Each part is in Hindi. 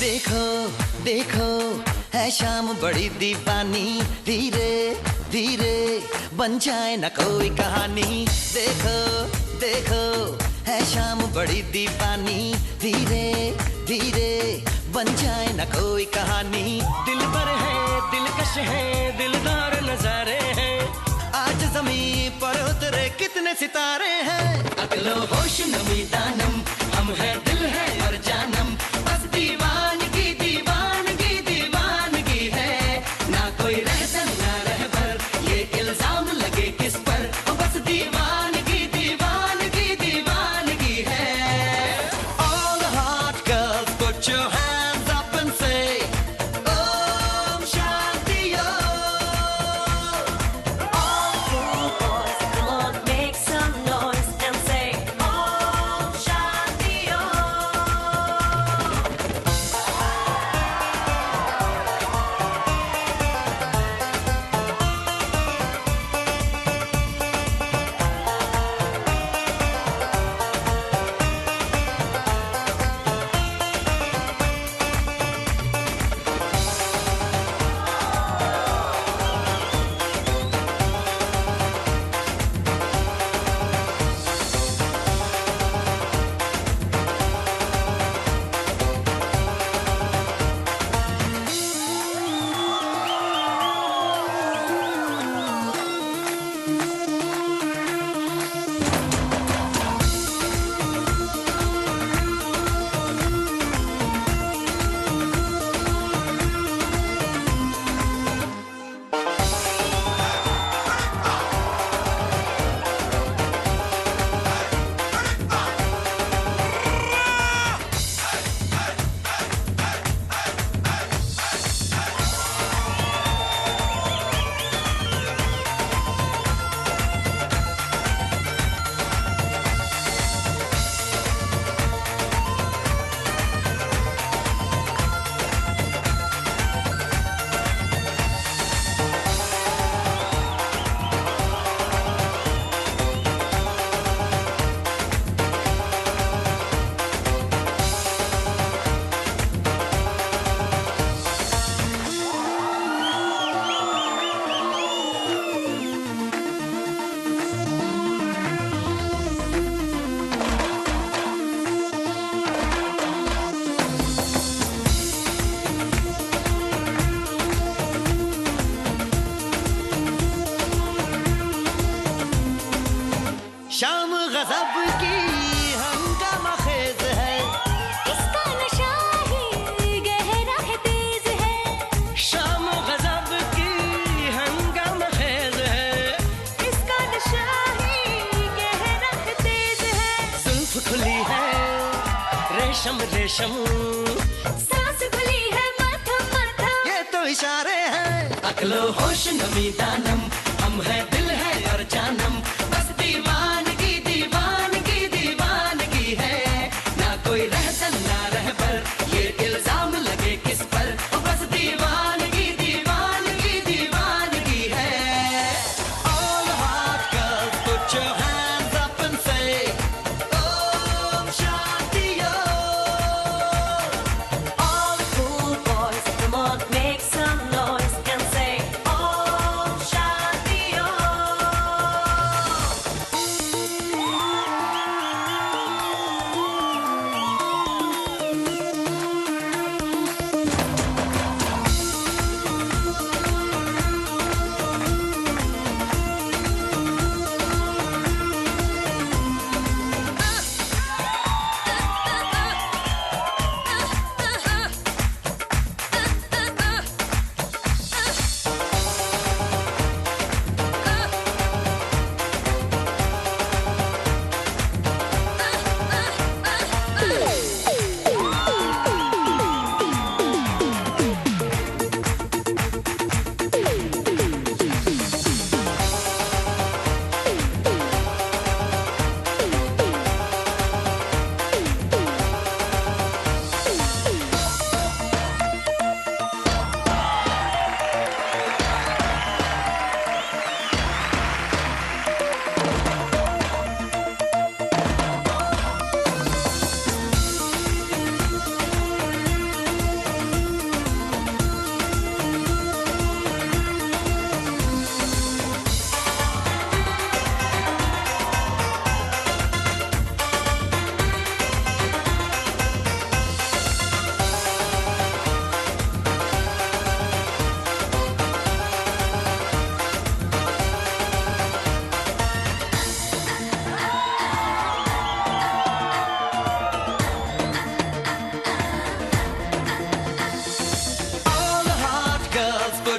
देखो देखो है शाम बड़ी दीवानी, धीरे धीरे बन जाए ना कोई कहानी। देखो देखो है शाम बड़ी दीवानी, धीरे धीरे बन जाए ना कोई कहानी। दिल भर है दिलकश है दिलदार नजारे हैं, आज जमीन पर उतरे कितने सितारे हैं। अगलो होश नमी दानम, हम है दिल है और जानम, बस दीवानगी दीवानगी दीवानगी है। ना कोई रहसन ना रहबर, ये इल्जाम लगे किस पर, बस दीवानगी दीवानगी दीवानगी है। All the hot girls put your hands up and say Om Shanti Om. All cool boys, come on, make some noise and say Om Shanti Om. शाम गजब की हंगामा खेज है, इसका नशा ही गहरा है तेज है। शाम गजब की हंगामा खेज है, इसका नशा ही गहरा है तेज है। जुल्फ खुली है रेशम रेशम, सांस खुली है मथम मथम, ये तो इशारे हैं। अकलो होश नमी दानम, हम है दिल है और जानम, बस दीवानगी दीवानगी दीवानगी है। ना कोई रहसन ना रहबर, ये इल्जाम लगे किस पर, बस दीवानगी दीवानगी दीवानगी है। All the hot girls put your hands up and say Om Shanti Om. all the cool boys, come on, make some noise and say Om Shanti Om.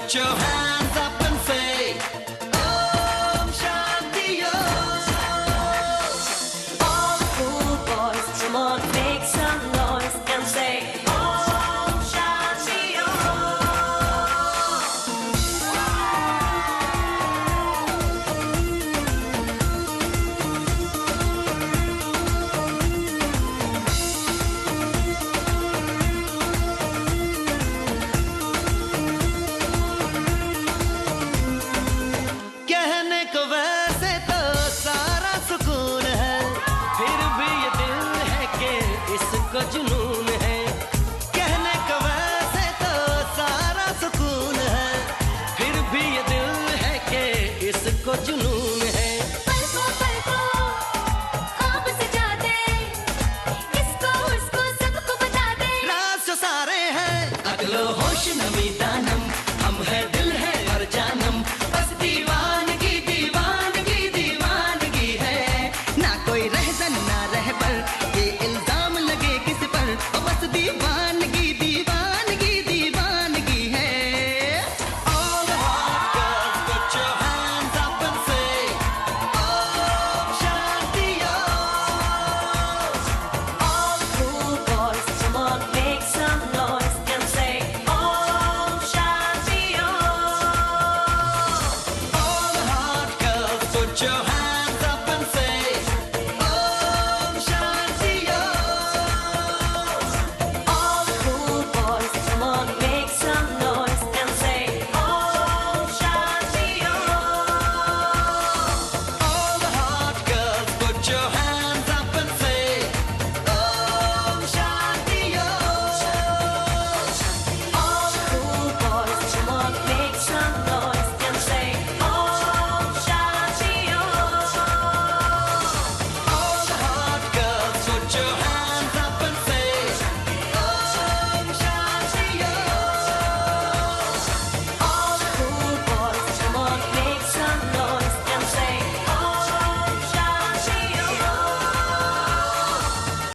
Put your hands up and say, Om Shanti Om. All the cool boys, come on, make some noise and say, Om Shanti Om. कहने को वैसे तो सारा सुकून है, फिर भी ये दिल है कि इसको जुनून